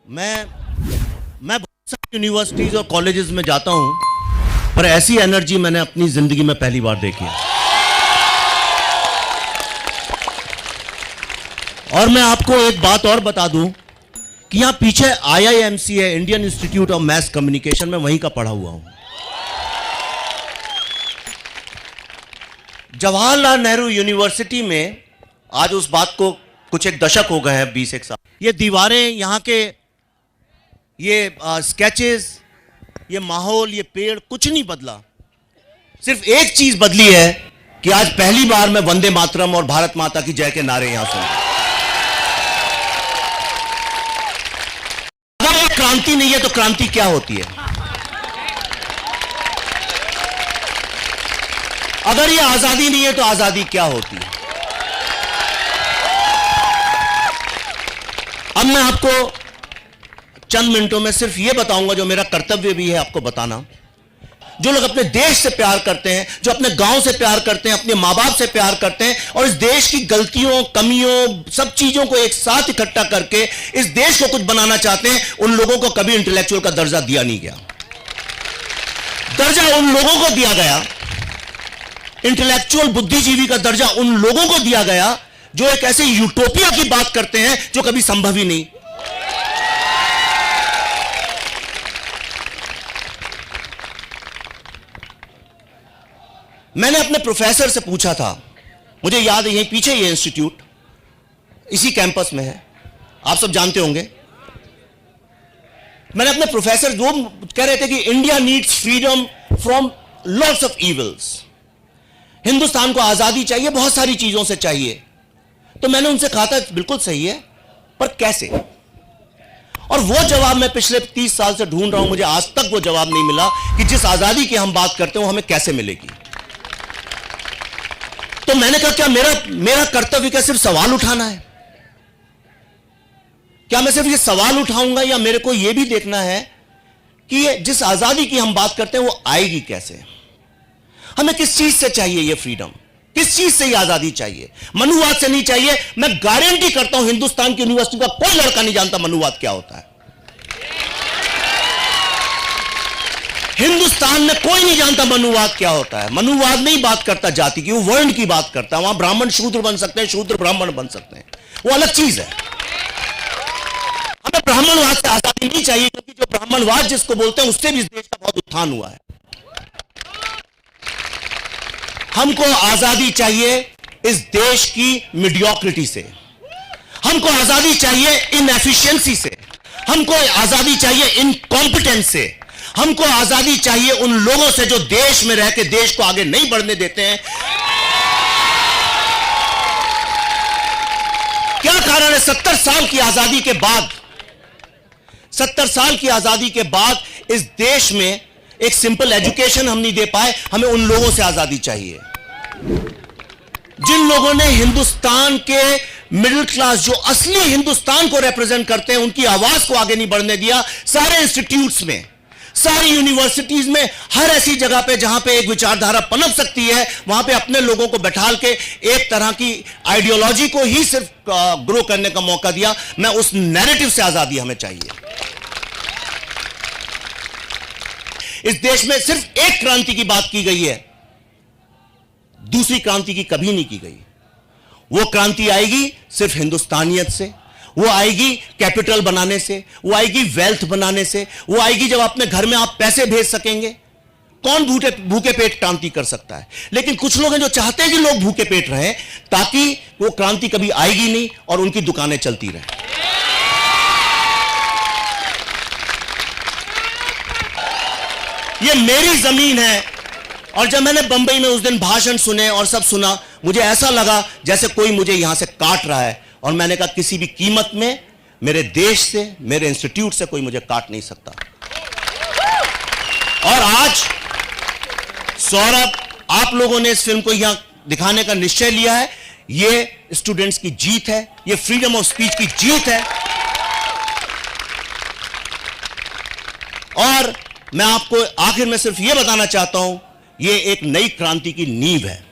मैं बहुत सारी यूनिवर्सिटीज और कॉलेजेस में जाता हूं, पर ऐसी एनर्जी मैंने अपनी जिंदगी में पहली बार देखी है। और मैं आपको एक बात और बता दूं कि यहां पीछे IIMC है, Indian institute of mass communication, में वहीं का पढ़ा हुआ हूं। जवाहरलाल नेहरू यूनिवर्सिटी में आज उस बात को कुछ एक दशक हो गए हैं, 20 साल। ये दीवारें, यहाँ के ये स्केचेस, ये माहौल, ये पेड़, कुछ नहीं बदला। सिर्फ एक चीज बदली है कि आज पहली बार मैं वंदे मातरम और भारत माता की जय के नारे यहां सुन। अगर वो क्रांति नहीं है तो क्रांति क्या होती है? अगर ये आजादी नहीं है तो आजादी क्या होती है? अब मैं आपको चंद मिनटों में सिर्फ ये बताऊंगा जो मेरा कर्तव्य भी है आपको बताना। जो लोग अपने देश से प्यार करते हैं, जो अपने गांव से प्यार करते हैं, अपने मां बाप से प्यार करते हैं और इस देश की गलतियों, कमियों, सब चीजों को एक साथ इकट्ठा करके इस देश को कुछ बनाना चाहते हैं, उन लोगों को कभी इंटेलेक्चुअल का दर्जा दिया नहीं गया। दर्जा उन लोगों को दिया गया, इंटेलेक्चुअल बुद्धिजीवी का दर्जा उन लोगों को दिया गया जो एक ऐसे यूटोपिया की बात करते हैं जो कभी संभव ही नहीं। मैंने अपने प्रोफेसर से पूछा था, मुझे याद है यहीं पीछे ये इंस्टीट्यूट इसी कैंपस में है, आप सब जानते होंगे। मैंने अपने प्रोफेसर, जो कह रहे थे कि India needs freedom from lots of evils, Hindustan को आजादी चाहिए, बहुत सारी चीजों से चाहिए। तो मैंने उनसे कहा था बिल्कुल सही है, पर कैसे? और वो जवाब मैं पिछले 30 साल से ढूंढ रहा हूं, मुझे आज तक वो जवाब नहीं मिला कि जिस आजादी की हम बात करते हैं वो हमें कैसे मिलेगी। तो मैंने कहा क्या मेरा कर्तव्य क्या सिर्फ सवाल उठाना है? क्या मैं सिर्फ ये सवाल उठाऊंगा, या मेरे को यह भी देखना है कि जिस आजादी की हम बात करते हैं वो आएगी कैसे? हमें किस चीज से चाहिए ये फ्रीडम? किस चीज से ये आजादी चाहिए? मनुवाद से नहीं चाहिए। मैं गारंटी करता हूं हिंदुस्तान की यूनिवर्सिटी का कोई लड़का नहीं जानता मनुवाद क्या होता है। हिंदुस्तान में कोई नहीं जानता मनुवाद क्या होता है। मनुवाद नहीं बात करता जाति की, वो वर्ण की बात करता है। वहां ब्राह्मण शूद्र बन सकते हैं, शूद्र ब्राह्मण बन सकते हैं, वो अलग चीज है। हमें ब्राह्मणवाद से आजादी नहीं चाहिए, क्योंकि जो ब्राह्मणवाद जिसको बोलते हैं उससे भी इस देश का बहुत उत्थान हुआ है। हमको आजादी चाहिए इस देश की मीडियोक्रिटी से, हमको आजादी चाहिए इनएफिशिएंसी से, हमको आजादी चाहिए इनकॉम्पिटेंस से, हमको आजादी चाहिए उन लोगों से जो देश में रह के देश को आगे नहीं बढ़ने देते हैं। क्या कारण है 70 साल की आजादी के बाद, 70 साल की आजादी के बाद इस देश में एक सिंपल एजुकेशन हम नहीं दे पाए? हमें उन लोगों से आजादी चाहिए जिन लोगों ने हिंदुस्तान के मिडिल क्लास, जो असली हिंदुस्तान को रिप्रेजेंट करते हैं, उनकी आवाज को आगे नहीं बढ़ने दिया। सारे इंस्टीट्यूट्स में, सारी यूनिवर्सिटीज में, हर ऐसी जगह पे जहां पे एक विचारधारा पनप सकती है, वहां पे अपने लोगों को बैठाल के एक तरह की आइडियोलॉजी को ही सिर्फ ग्रो करने का मौका दिया। मैं उस नैरेटिव से आजादी हमें चाहिए। इस देश में सिर्फ एक क्रांति की बात की गई है, दूसरी क्रांति की कभी नहीं की गई। वो क्रांति आएगी सिर्फ हिंदुस्तानियत से, वो आएगी कैपिटल बनाने से, वो आएगी वेल्थ बनाने से, वो आएगी जब अपने घर में आप पैसे भेज सकेंगे। कौन भूखे पेट क्रांति कर सकता है? लेकिन कुछ लोग हैं जो चाहते हैं कि लोग भूखे पेट रहें, ताकि वो क्रांति कभी आएगी नहीं और उनकी दुकानें चलती रहें। ये मेरी जमीन है। और जब मैंने बंबई में उस दिन भाषण सुने और सब सुना, मुझे ऐसा लगा जैसे कोई मुझे यहां से काट रहा है। और मैंने कहा किसी भी कीमत में मेरे देश से, मेरे इंस्टीट्यूट से कोई मुझे काट नहीं सकता। और आज सौरभ, आप लोगों ने इस फिल्म को यहां दिखाने का निश्चय लिया है। ये स्टूडेंट्स की जीत है, ये फ्रीडम ऑफ स्पीच की जीत है। और मैं आपको आखिर में सिर्फ यह बताना चाहता हूं, यह एक नई क्रांति की नींव है।